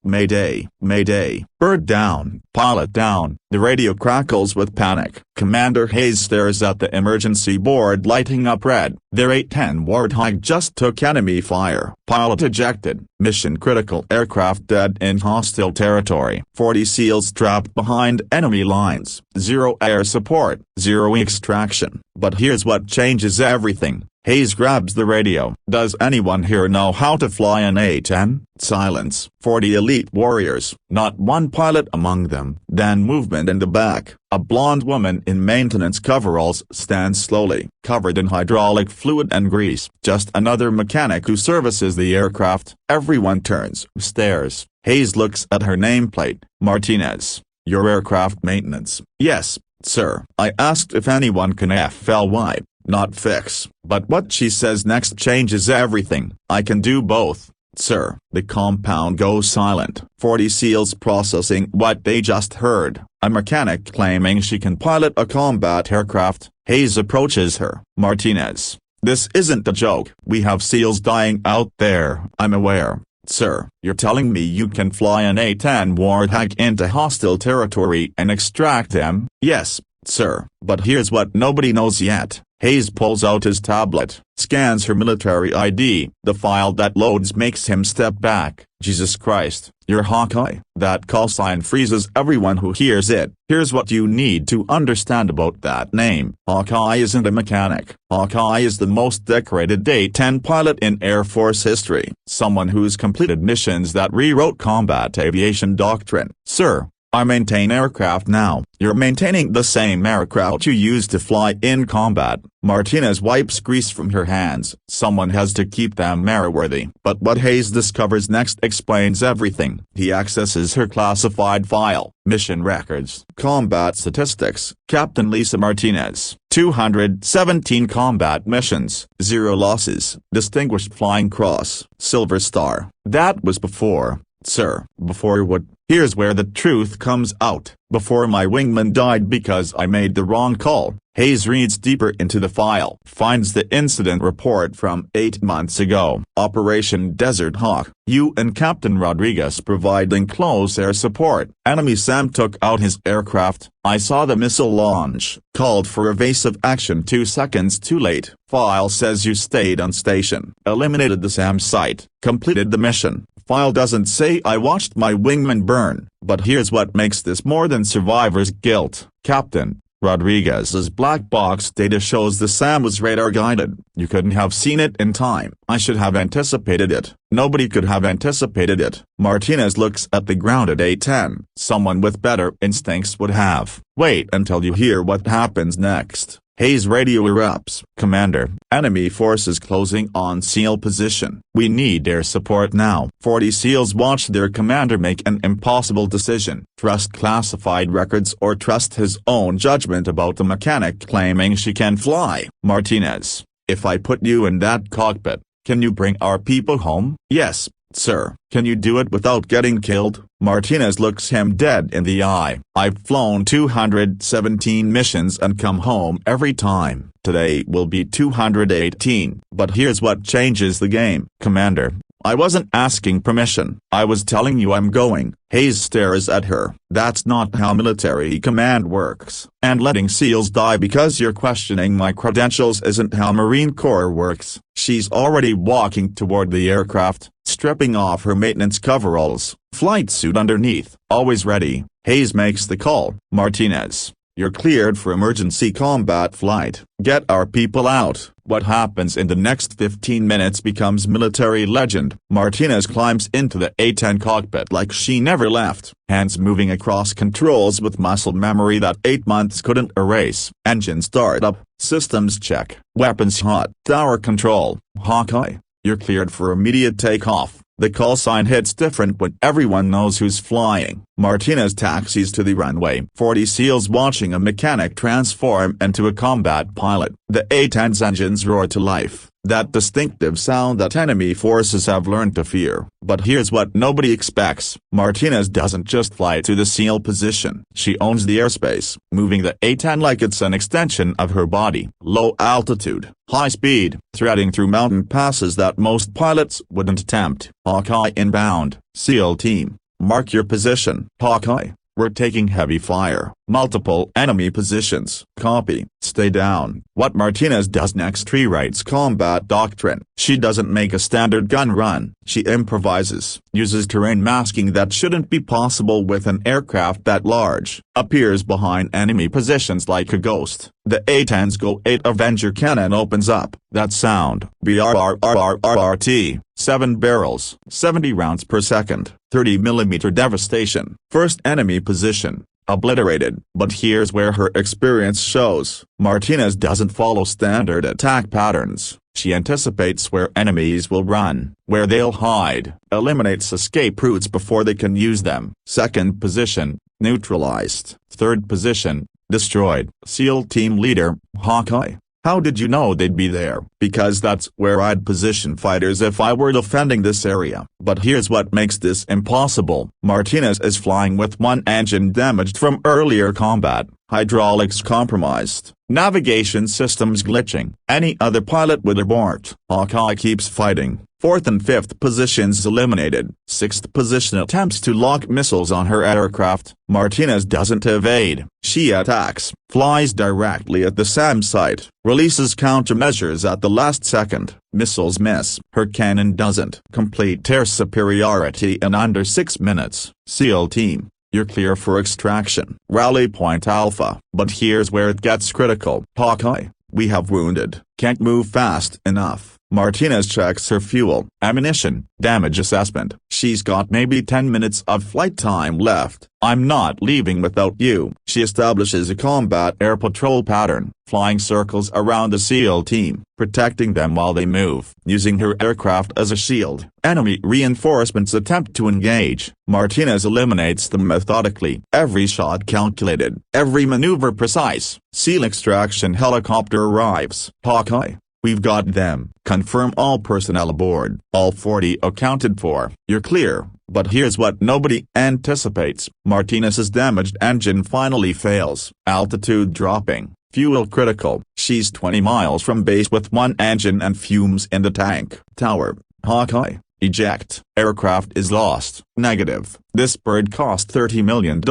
Mayday, Mayday, bird down, pilot down. The radio crackles with panic. Commander Hayes stares at the emergency board lighting up red. Their 810 Warthog just took enemy fire. Pilot ejected. Mission critical aircraft dead in hostile territory. 40 SEALs trapped behind enemy lines. Zero air support. Zero extraction. But here's what changes everything. Hayes grabs the radio. Does anyone here know how to fly an A-10? Silence. 40 elite warriors, not one pilot among them. Then movement in the back. A blonde woman in maintenance coveralls stands slowly, covered in hydraulic fluid and grease. Just another mechanic who services the aircraft. Everyone turns, stares. Hayes looks at her nameplate. Martinez. Your aircraft maintenance. Yes, sir. I asked if anyone can FLY. Not fix. But what she says next changes everything. I can do both, sir. The compound goes silent. 40 SEALs processing what they just heard. A mechanic claiming she can pilot a combat aircraft. Hayes approaches her. Martinez. This isn't a joke. We have SEALs dying out there. I'm aware, sir. You're telling me you can fly an A-10 Warthog into hostile territory and extract them? Yes, sir. But here's what nobody knows yet. Hayes pulls out his tablet, scans her military ID. The file that loads makes him step back. Jesus Christ, you're Hawkeye. That call sign freezes everyone who hears it. Here's what you need to understand about that name. Hawkeye isn't a mechanic. Hawkeye is the most decorated A-10 pilot in Air Force history. Someone who's completed missions that rewrote combat aviation doctrine. Sir, I maintain aircraft now. You're maintaining the same aircraft you used to fly in combat. Martinez wipes grease from her hands. Someone has to keep them airworthy. But what Hayes discovers next explains everything. He accesses her classified file. Mission records. Combat statistics. Captain Lisa Martinez. 217 combat missions. 0 losses. Distinguished Flying Cross. Silver Star. That was before. Sir, before what? Here's where the truth comes out. Before my wingman died because I made the wrong call. Hayes reads deeper into the file. Finds the incident report from 8 months ago. Operation Desert Hawk. You and Captain Rodriguez providing close air support. Enemy SAM took out his aircraft. I saw the missile launch. Called for evasive action 2 seconds too late. File says you stayed on station. Eliminated the SAM site. Completed the mission. File doesn't say I watched my wingman burn. But here's what makes this more than survivor's guilt. Captain Rodriguez's black box data shows the SAM was radar guided. You couldn't have seen it in time. I should have anticipated it. Nobody could have anticipated it. Martinez looks at the grounded A-10. Someone with better instincts would have. Wait until you hear what happens next. Hayes radio erupts. Commander, enemy forces closing on SEAL position. We need air support now. 40 SEALs watch their commander make an impossible decision. Trust classified records or trust his own judgment about the mechanic claiming she can fly. Martinez, if I put you in that cockpit, can you bring our people home? Yes, sir. Can you do it without getting killed? Martinez looks him dead in the eye. I've flown 217 missions and come home every time. Today will be 218. But here's what changes the game. Commander, I wasn't asking permission. I was telling you I'm going. Hayes stares at her. That's not how military command works. And letting SEALs die because you're questioning my credentials isn't how Marine Corps works. She's already walking toward the aircraft, stripping off her maintenance coveralls, flight suit underneath, always ready. Hayes makes the call. Martinez, you're cleared for emergency combat flight. Get our people out. What happens in the next 15 minutes becomes military legend. Martinez climbs into the A-10 cockpit like she never left, hands moving across controls with muscle memory that 8 months couldn't erase. Engine startup, systems check, weapons hot, tower control. Hawkeye, you're cleared for immediate takeoff. The call sign hits different when everyone knows who's flying. Martinez taxis to the runway. 40 SEALs watching a mechanic transform into a combat pilot. The A-10's engines roar to life. That distinctive sound that enemy forces have learned to fear. But here's what nobody expects. Martinez doesn't just fly to the SEAL position. She owns the airspace, moving the A-10 like it's an extension of her body. Low altitude, high speed, threading through mountain passes that most pilots wouldn't attempt. Hawkeye inbound. SEAL team, Mark your position. Hawkeye. We're taking heavy fire. Multiple enemy positions. Copy. Stay down. What Martinez does next rewrites combat doctrine. She doesn't make a standard gun run. She improvises. Uses terrain masking that shouldn't be possible with an aircraft that large. Appears behind enemy positions like a ghost. The A-10's Go-8 Avenger cannon opens up. That sound. BRRRRRRT. 7 barrels. 70 rounds per second. 30mm devastation. First enemy position. Obliterated. But here's where her experience shows. Martinez doesn't follow standard attack patterns. She anticipates where enemies will run, where they'll hide, eliminates escape routes before they can use them. Second position, neutralized. Third position, destroyed. SEAL team leader, Hawkeye. How did you know they'd be there? Because that's where I'd position fighters if I were defending this area. But here's what makes this impossible. Martinez is flying with one engine damaged from earlier combat, hydraulics compromised, navigation systems glitching. Any other pilot would abort. Hawkeye keeps fighting. Fourth and fifth positions eliminated. Sixth position attempts to lock missiles on her aircraft. Martinez doesn't evade. She attacks, flies directly at the SAM site, releases countermeasures at the last second. Missiles miss. Her cannon doesn't. Complete air superiority in under 6 minutes. SEAL team. You're clear for extraction. Rally point Alpha. But here's where it gets critical. Hawkeye, we have wounded. Can't move fast enough. Martinez checks her fuel, ammunition, damage assessment. She's got maybe 10 minutes of flight time left. I'm not leaving without you. She establishes a combat air patrol pattern, flying circles around the SEAL team, protecting them while they move, using her aircraft as a shield. Enemy reinforcements attempt to engage. Martinez eliminates them methodically. Every shot calculated, every maneuver precise. SEAL extraction helicopter arrives. Hawkeye. We've got them. Confirm all personnel aboard. All 40 accounted for. You're clear. But here's what nobody anticipates. Martinez's damaged engine finally fails. Altitude dropping. Fuel critical. She's 20 miles from base with one engine and fumes in the tank. Tower. Hawkeye. Eject. Aircraft is lost. Negative. This bird cost $30 million.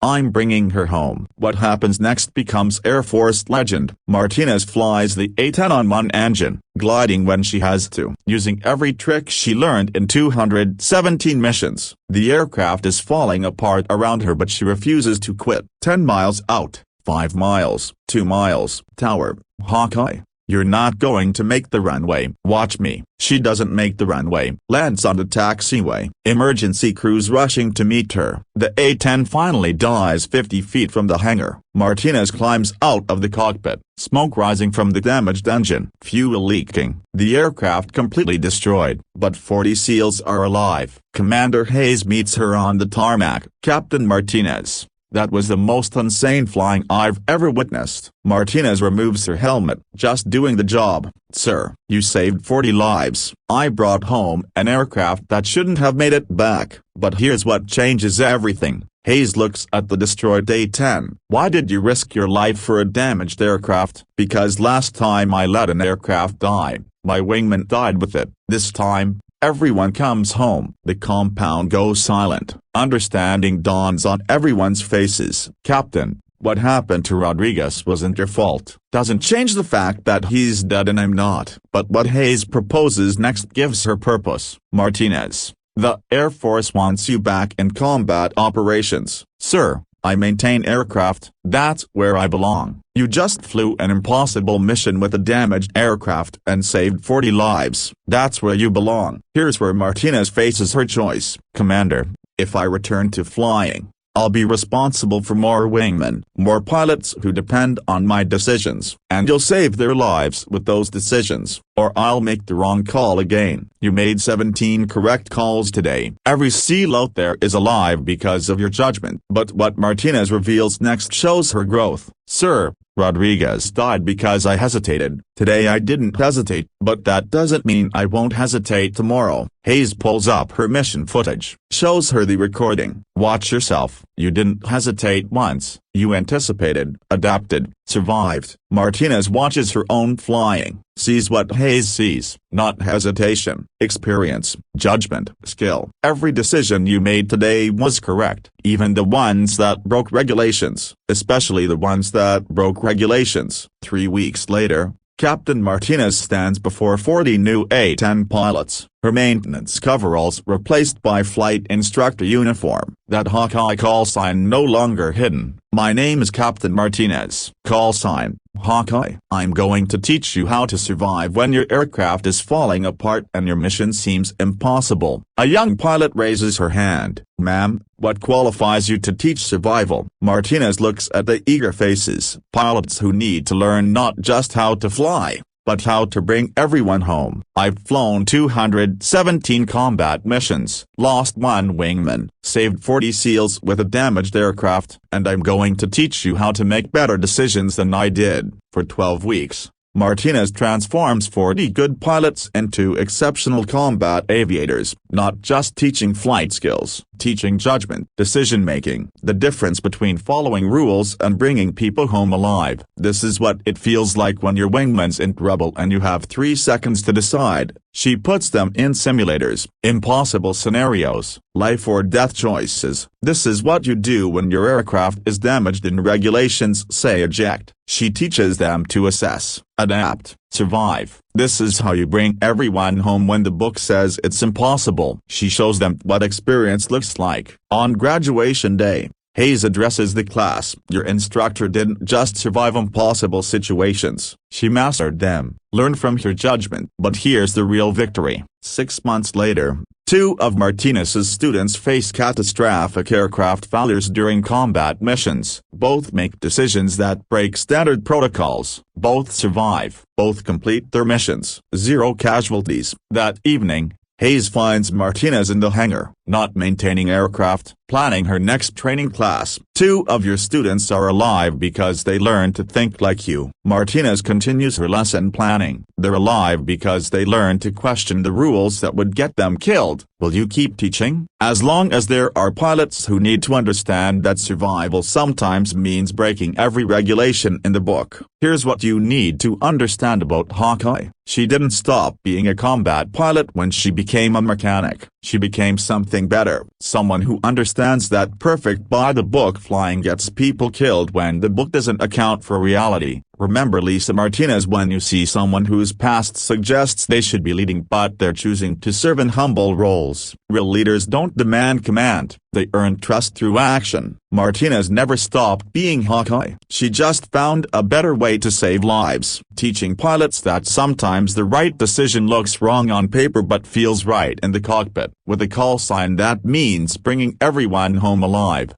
I'm bringing her home. What happens next becomes Air Force legend. Martinez flies the A-10 on one engine, gliding when she has to, using every trick she learned in 217 missions. The aircraft is falling apart around her but she refuses to quit. 10 miles out. 5 miles. 2 miles. Tower. Hawkeye. You're not going to make the runway. Watch me. She doesn't make the runway. Lands on the taxiway. Emergency crews rushing to meet her. The A-10 finally dies 50 feet from the hangar. Martinez climbs out of the cockpit. Smoke rising from the damaged engine. Fuel leaking. The aircraft completely destroyed. But 40 SEALs are alive. Commander Hayes meets her on the tarmac. Captain Martinez. That was the most insane flying I've ever witnessed. Martinez removes her helmet. Just doing the job. Sir, you saved 40 lives. I brought home an aircraft that shouldn't have made it back. But here's what changes everything. Hayes looks at the destroyed A-10. Why did you risk your life for a damaged aircraft? Because last time I let an aircraft die, my wingman died with it. This time, everyone comes home. The compound goes silent. Understanding dawns on everyone's faces. Captain, what happened to Rodriguez wasn't your fault. Doesn't change the fact that he's dead and I'm not. But what Hayes proposes next gives her purpose. Martinez, the Air Force wants you back in combat operations. Sir, I maintain aircraft. That's where I belong. You just flew an impossible mission with a damaged aircraft and saved 40 lives. That's where you belong. Here's where Martinez faces her choice. Commander, if I return to flying, I'll be responsible for more wingmen, more pilots who depend on my decisions, and you'll save their lives with those decisions, or I'll make the wrong call again. You made 17 correct calls today. Every SEAL out there is alive because of your judgment. But what Martinez reveals next shows her growth. Sir, Rodriguez died because I hesitated. Today I didn't hesitate, but that doesn't mean I won't hesitate tomorrow. Hayes pulls up her mission footage, shows her the recording. Watch yourself. You didn't hesitate once. You anticipated, adapted, survived. Martinez watches her own flying, sees what Hayes sees, not hesitation, experience, judgment, skill. Every decision you made today was correct, even the ones that broke regulations, especially the ones that broke regulations. 3 weeks later, Captain Martinez stands before 40 new A-10 pilots, her maintenance coveralls replaced by flight instructor uniform, that Hawkeye call sign no longer hidden. My name is Captain Martinez. Call sign, Hawkeye. I'm going to teach you how to survive when your aircraft is falling apart and your mission seems impossible. A young pilot raises her hand. Ma'am, what qualifies you to teach survival? Martinez looks at the eager faces. Pilots who need to learn not just how to fly, but how to bring everyone home. I've flown 217 combat missions, lost 1 wingman, saved 40 SEALs with a damaged aircraft, and I'm going to teach you how to make better decisions than I did. For 12 weeks, Martinez transforms 40 good pilots into exceptional combat aviators, not just teaching flight skills, teaching judgment, decision-making, the difference between following rules and bringing people home alive. This is what it feels like when your wingman's in trouble and you have 3 seconds to decide. She puts them in simulators, impossible scenarios, life or death choices. This is what you do when your aircraft is damaged and regulations say eject. She teaches them to assess, adapt, survive. This is how you bring everyone home when the book says it's impossible. She shows them what experience looks like. On graduation day, Hayes addresses the class. Your instructor didn't just survive impossible situations, she mastered them, learned from her judgment. But here's the real victory. 6 months later, 2 of Martinez's students face catastrophic aircraft failures during combat missions. Both make decisions that break standard protocols. Both survive. Both complete their missions. 0 casualties. That evening, Hayes finds Martinez in the hangar, not maintaining aircraft, planning her next training class. 2 of your students are alive because they learned to think like you. Martinez continues her lesson planning. They're alive because they learned to question the rules that would get them killed. Will you keep teaching? As long as there are pilots who need to understand that survival sometimes means breaking every regulation in the book. Here's what you need to understand about Hawkeye. She didn't stop being a combat pilot when she became a mechanic. She became something better, someone who understands that perfect by-the-book flying gets people killed when the book doesn't account for reality. Remember Lisa Martinez when you see someone whose past suggests they should be leading but they're choosing to serve in humble roles. Real leaders don't demand command, they earn trust through action. Martinez never stopped being Hawkeye. She just found a better way to save lives, teaching pilots that sometimes the right decision looks wrong on paper but feels right in the cockpit. With a call sign that means bringing everyone home alive.